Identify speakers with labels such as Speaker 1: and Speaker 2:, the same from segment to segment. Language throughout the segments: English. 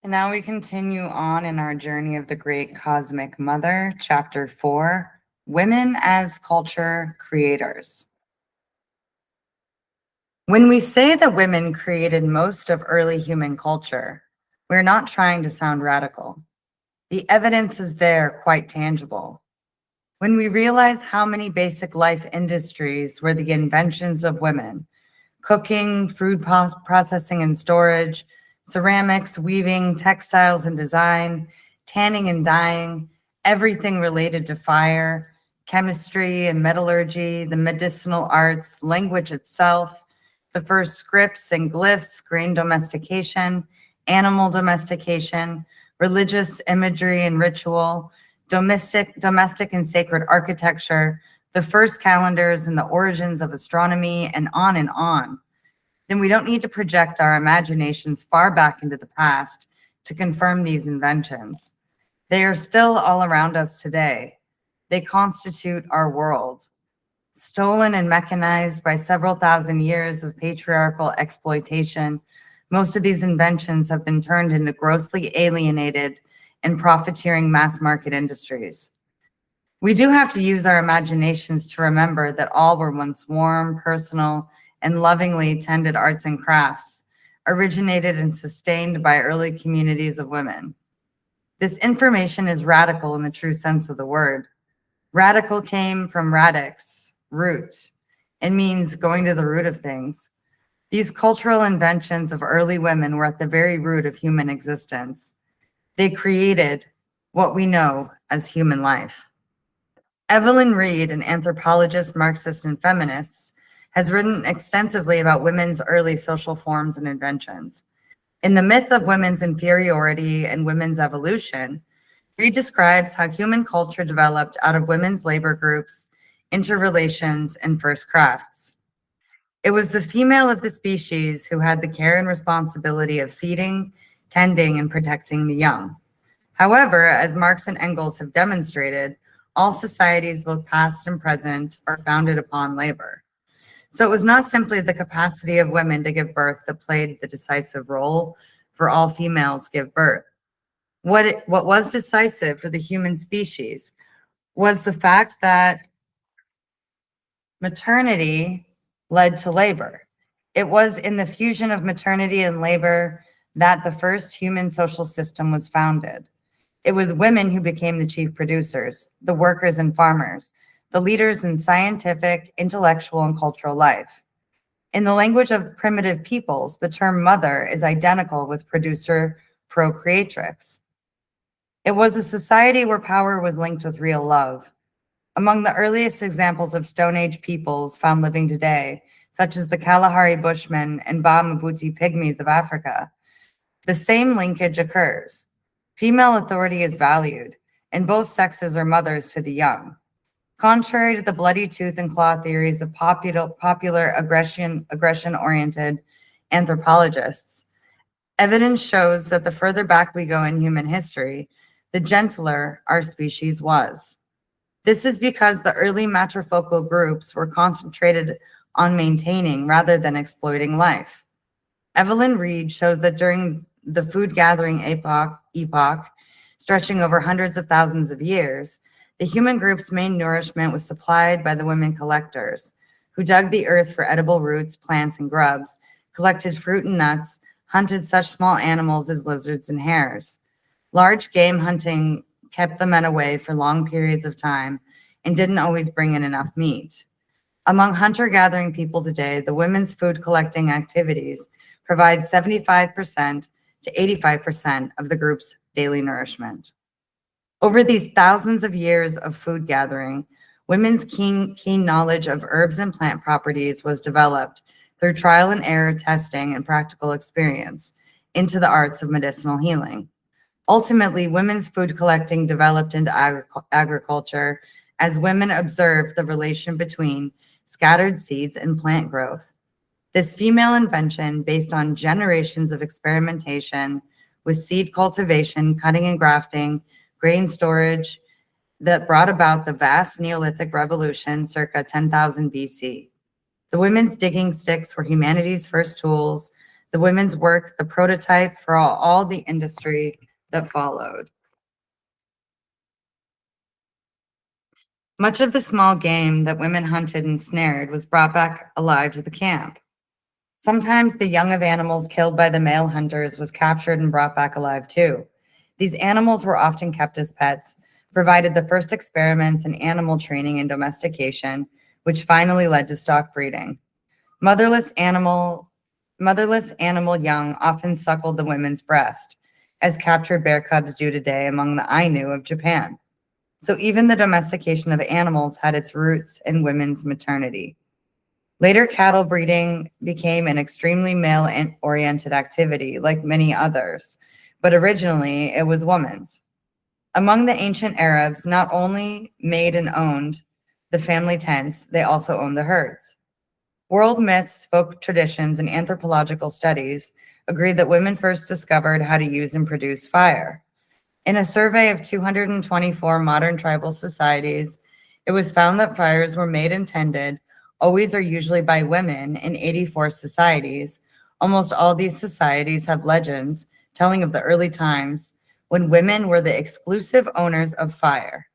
Speaker 1: And now we continue on in our journey of the Great Cosmic Mother, Chapter 4, Women as Culture Creators. When we say that women created most of early human culture, we're not trying to sound radical. The evidence is there, quite tangible. When we realize how many basic life industries were the inventions of women, cooking, food processing and storage, ceramics, weaving, textiles and design, tanning and dyeing, everything related to fire, chemistry and metallurgy, the medicinal arts, language itself, the first scripts and glyphs, grain domestication, animal domestication, religious imagery and ritual, domestic and sacred architecture, the first calendars and the origins of astronomy, and on, then we don't need to project our imaginations far back into the past to confirm these inventions. They are still all around us today. They constitute our world. Stolen and mechanized by several thousand years of patriarchal exploitation, most of these inventions have been turned into grossly alienated and profiteering mass market industries. We do have to use our imaginations to remember that all were once warm, personal, and lovingly tended arts and crafts, originated and sustained by early communities of women. This information is radical in the true sense of the word. Radical came from radix, root. It means going to the root of things. These cultural inventions of early women were at the very root of human existence. They created what we know as human life. Evelyn Reed, an anthropologist, Marxist, and feminist, has written extensively about women's early social forms and inventions. In The Myth of Women's Inferiority and Women's Evolution, Reed describes how human culture developed out of women's labor groups, interrelations, and first crafts. It was the female of the species who had the care and responsibility of feeding, tending, and protecting the young. However, as Marx and Engels have demonstrated, all societies, both past and present, are founded upon labor. So it was not simply the capacity of women to give birth that played the decisive role for all females give birth. What was decisive for the human species was the fact that maternity led to labor. It was in the fusion of maternity and labor that the first human social system was founded. It was women who became the chief producers, the workers and farmers, the leaders in scientific, intellectual, and cultural life. In the language of primitive peoples, the term mother is identical with producer, procreatrix. It was a society where power was linked with real love. Among the earliest examples of Stone Age peoples found living today, such as the Kalahari Bushmen and Ba Mabuti Pygmies of Africa, the same linkage occurs. Female authority is valued, and both sexes are mothers to the young. Contrary to the bloody tooth and claw theories of popular aggression-oriented anthropologists, evidence shows that the further back we go in human history, the gentler our species was. This is because the early matrifocal groups were concentrated on maintaining rather than exploiting life. Evelyn Reed shows that during the food gathering epoch, stretching over hundreds of thousands of years, the human group's main nourishment was supplied by the women collectors, who dug the earth for edible roots, plants, and grubs, collected fruit and nuts, hunted such small animals as lizards and hares. Large game hunting kept the men away for long periods of time and didn't always bring in enough meat. Among hunter-gathering people today, the women's food collecting activities provide 75% to 85% of the group's daily nourishment. Over these thousands of years of food gathering, women's keen knowledge of herbs and plant properties was developed through trial and error testing and practical experience into the arts of medicinal healing. Ultimately, women's food collecting developed into agriculture as women observed the relation between scattered seeds and plant growth. This female invention, based on generations of experimentation with seed cultivation, cutting and grafting, grain storage, that brought about the vast Neolithic revolution circa 10,000 BC. The women's digging sticks were humanity's first tools. The women's work, the prototype for all the industry that followed. Much of the small game that women hunted and snared was brought back alive to the camp. Sometimes the young of animals killed by the male hunters was captured and brought back alive too. These animals were often kept as pets, provided the first experiments in animal training and domestication, which finally led to stock breeding. Motherless animal Motherless animal young often suckled the women's breast, as captured bear cubs do today among the Ainu of Japan. So even the domestication of animals had its roots in women's maternity. Later, cattle breeding became an extremely male-oriented activity, like many others, but originally it was women's. Among the ancient Arabs, not only made and owned the family tents, they also owned the herds. World myths, folk traditions, and anthropological studies agree that women first discovered how to use and produce fire. In a survey of 224 modern tribal societies, it was found that fires were made and tended always or usually by women in 84 societies. Almost all these societies have legends telling of the early times when women were the exclusive owners of fire.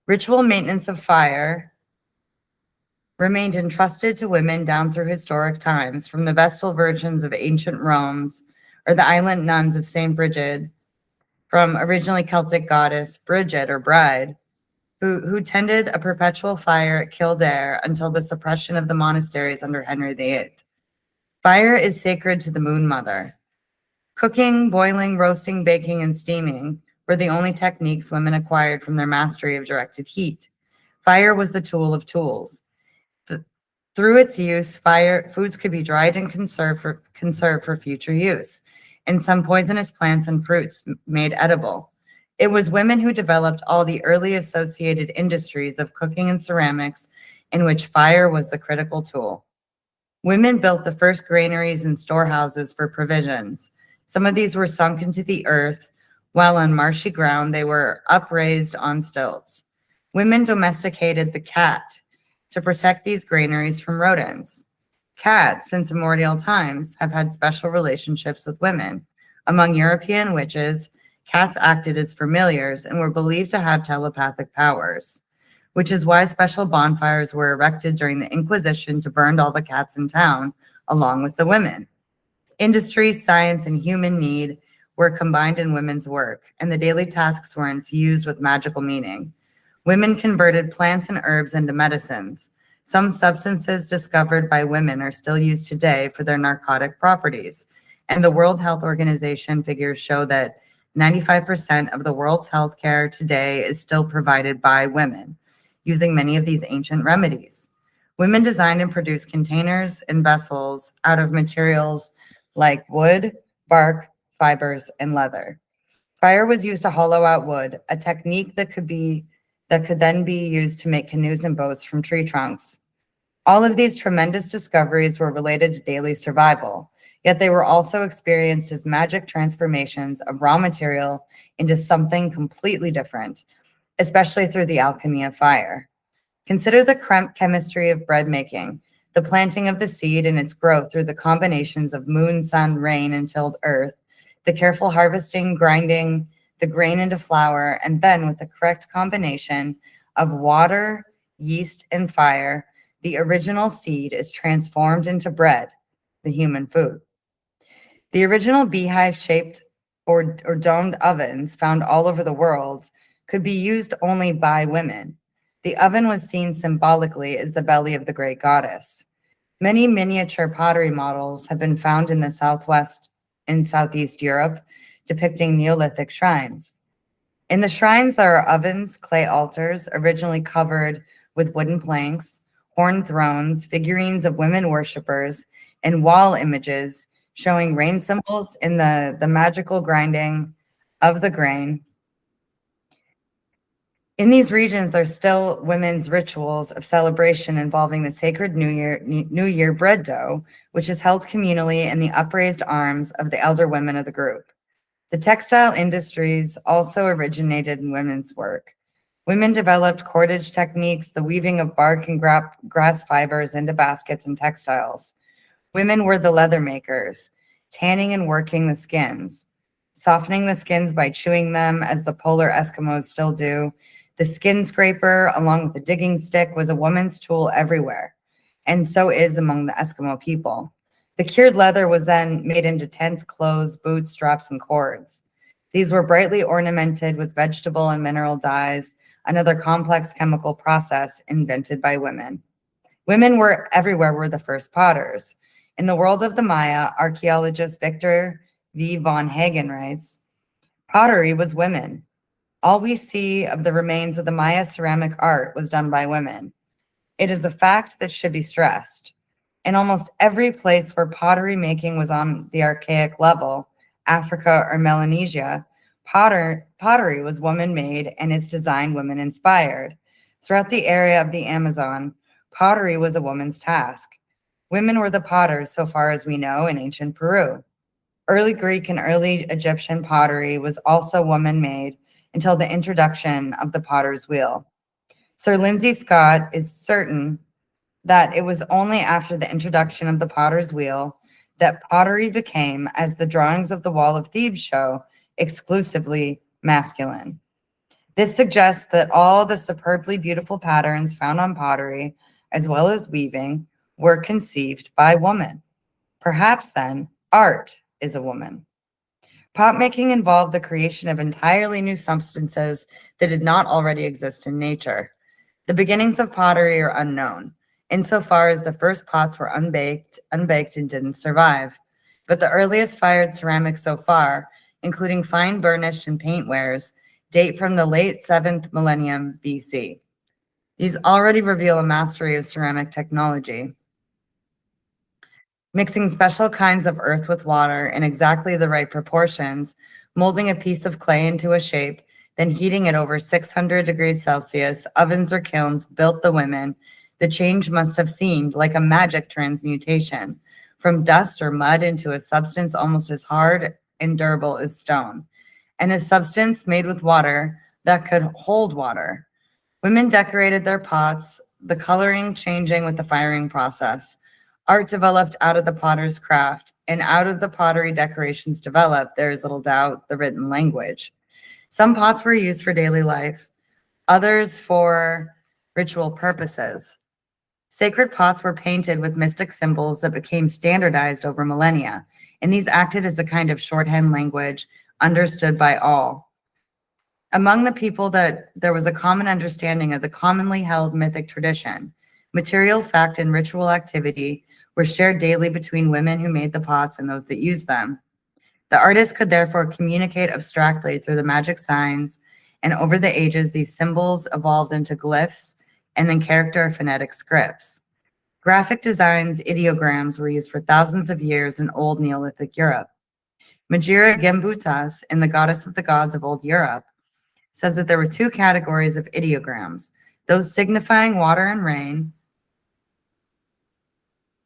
Speaker 1: Ritual maintenance of fire remained entrusted to women down through historic times, from the Vestal Virgins of ancient Rome's or the island nuns of St. Bridget, from originally Celtic goddess Bridget or Bride, who tended a perpetual fire at Kildare until the suppression of the monasteries under Henry VIII. Fire is sacred to the Moon Mother. Cooking, boiling, roasting, baking, and steaming were the only techniques women acquired from their mastery of directed heat. Fire was the tool of tools. Through its use, foods could be dried and conserved for future use, and some poisonous plants and fruits made edible. It was women who developed all the early associated industries of cooking and ceramics, in which fire was the critical tool. Women built the first granaries and storehouses for provisions. Some of these were sunk into the earth, while on marshy ground they were upraised on stilts. Women domesticated the cat to protect these granaries from rodents. Cats, since immemorial times, have had special relationships with women. Among European witches, cats acted as familiars and were believed to have telepathic powers, which is why special bonfires were erected during the Inquisition to burn all the cats in town, along with the women. Industry, science, and human need were combined in women's work, and the daily tasks were infused with magical meaning. Women converted plants and herbs into medicines. Some substances discovered by women are still used today for their narcotic properties, and the World Health Organization figures show that 95% of the world's healthcare today is still provided by women, using many of these ancient remedies. Women designed and produced containers and vessels out of materials like wood, bark, fibers, and leather. Fire was used to hollow out wood, a technique that could then be used to make canoes and boats from tree trunks. All of these tremendous discoveries were related to daily survival, yet they were also experienced as magic transformations of raw material into something completely different, especially through the alchemy of fire. Consider the chemistry of bread making, the planting of the seed and its growth through the combinations of moon, sun, rain, and tilled earth, the careful harvesting, grinding the grain into flour, and then with the correct combination of water, yeast, and fire, the original seed is transformed into bread, the human food. The original beehive-shaped or domed ovens found all over the world could be used only by women. The oven was seen symbolically as the belly of the great goddess. Many miniature pottery models have been found in the Southwest and Southeast Europe, depicting Neolithic shrines. In the shrines, there are ovens, clay altars, originally covered with wooden planks, horned thrones, figurines of women worshippers, and wall images showing rain symbols in the magical grinding of the grain. In these regions, there's still women's rituals of celebration involving the sacred New Year bread dough, which is held communally in the upraised arms of the elder women of the group. The textile industries also originated in women's work. Women developed cordage techniques, the weaving of bark and grass fibers into baskets and textiles. Women were the leather makers. tanning and working the skins, softening the skins by chewing them, as the polar Eskimos still do. The skin scraper, along with the digging stick, was a woman's tool everywhere, and so is among the Eskimo people. The cured leather was then made into tents, clothes, boots, straps, and cords. These were brightly ornamented with vegetable and mineral dyes, another complex chemical process invented by women. Women were everywhere, were the first potters. In the world of the Maya, archaeologist Victor V. von Hagen writes, pottery was women. All we see of the remains of the Maya ceramic art was done by women. It is a fact that should be stressed. In almost every place where pottery making was on the archaic level, Africa or Melanesia, pottery was woman-made and its design women-inspired. Throughout the area of the Amazon, pottery was a woman's task. Women were the potters, so far as we know, in ancient Peru. Early Greek and early Egyptian pottery was also woman-made until the introduction of the potter's wheel. Sir Lindsay Scott is certain that it was only after the introduction of the potter's wheel that pottery became, as the drawings of the Wall of Thebes show, exclusively masculine. This suggests that all the superbly beautiful patterns found on pottery, as well as weaving, were conceived by women. Perhaps then, art is a woman. Pot making involved the creation of entirely new substances that did not already exist in nature. The beginnings of pottery are unknown, insofar as the first pots were unbaked and didn't survive. But the earliest fired ceramics so far, including fine burnished and paint wares, date from the late 7th millennium BC. These already reveal a mastery of ceramic technology, mixing special kinds of earth with water in exactly the right proportions, molding a piece of clay into a shape, then heating it over 600 degrees Celsius, ovens or kilns built the women. The change must have seemed like a magic transmutation, from dust or mud into a substance almost as hard and durable as stone, and a substance made with water that could hold water. Women decorated their pots, the coloring changing with the firing process. Art developed out of the potter's craft, and out of the pottery decorations developed, there is little doubt, the written language. Some pots were used for daily life, others for ritual purposes. Sacred pots were painted with mystic symbols that became standardized over millennia, and these acted as a kind of shorthand language understood by all. Among the people, that there was a common understanding of the commonly held mythic tradition. Material fact and ritual activity were shared daily between women who made the pots and those that used them. The artist could therefore communicate abstractly through the magic signs, and over the ages, these symbols evolved into glyphs and then character or phonetic scripts. Graphic designs, ideograms, were used for thousands of years in old Neolithic Europe. Majira Gembutas, in The Goddess of the Gods of Old Europe, says that there were two categories of ideograms, those signifying water and rain,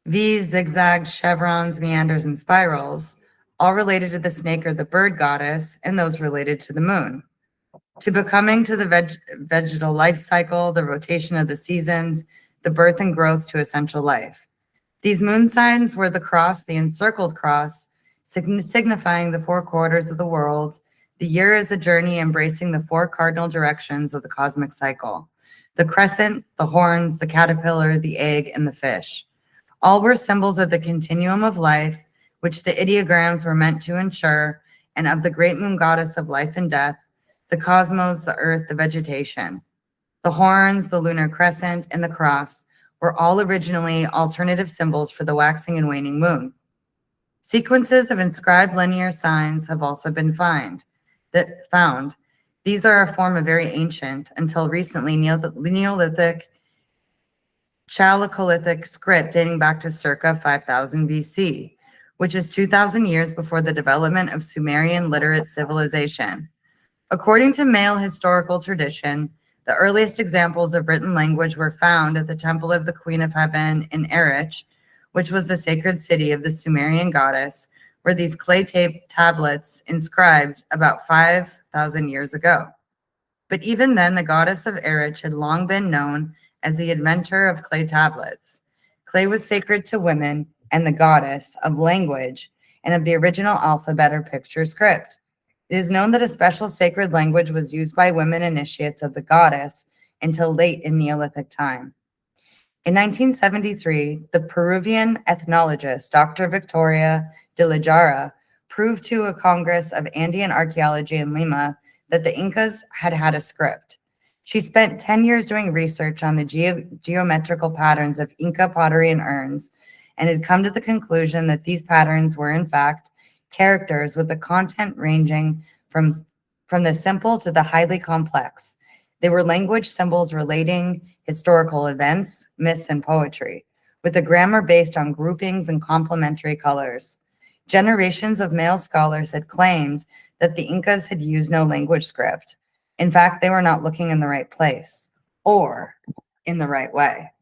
Speaker 1: V's, zigzags, chevrons, meanders, and spirals, all related to the snake or the bird goddess, and those related to the moon. To becoming to the vegetal life cycle, the rotation of the seasons, the birth and growth to essential life. These moon signs were the cross, the encircled cross, signifying the four quarters of the world. The year is a journey embracing the four cardinal directions of the cosmic cycle. The crescent, the horns, the caterpillar, the egg, and the fish. All were symbols of the continuum of life, which the ideograms were meant to ensure, and of the great moon goddess of life and death, the cosmos, the earth, the vegetation. The horns, the lunar crescent, and the cross were all originally alternative symbols for the waxing and waning moon. Sequences of inscribed linear signs have also been found. These are a form of very ancient, until recently, Neolithic, Chalcolithic script dating back to circa 5000 BC, which is 2,000 years before the development of Sumerian literate civilization. According to male historical tradition, the earliest examples of written language were found at the Temple of the Queen of Heaven in Erech, which was the sacred city of the Sumerian goddess, where these clay tablets inscribed about 5,000 years ago. But even then, the goddess of Erech had long been known as the inventor of clay tablets. Clay was sacred to women and the goddess of language, and of the original alphabet or picture script. It is known that a special sacred language was used by women initiates of the goddess until late in Neolithic time. In 1973, the Peruvian ethnologist Dr. Victoria de la Jara proved to a Congress of Andean Archaeology in Lima that the Incas had had a script. She spent 10 years doing research on the geometrical patterns of Inca pottery and urns and had come to the conclusion that these patterns were, in fact, characters with the content ranging from the simple to the highly complex. They were language symbols relating historical events, myths, and poetry, with a grammar based on groupings and complementary colors. Generations of male scholars had claimed that the Incas had used no language script. In fact, they were not looking in the right place or in the right way.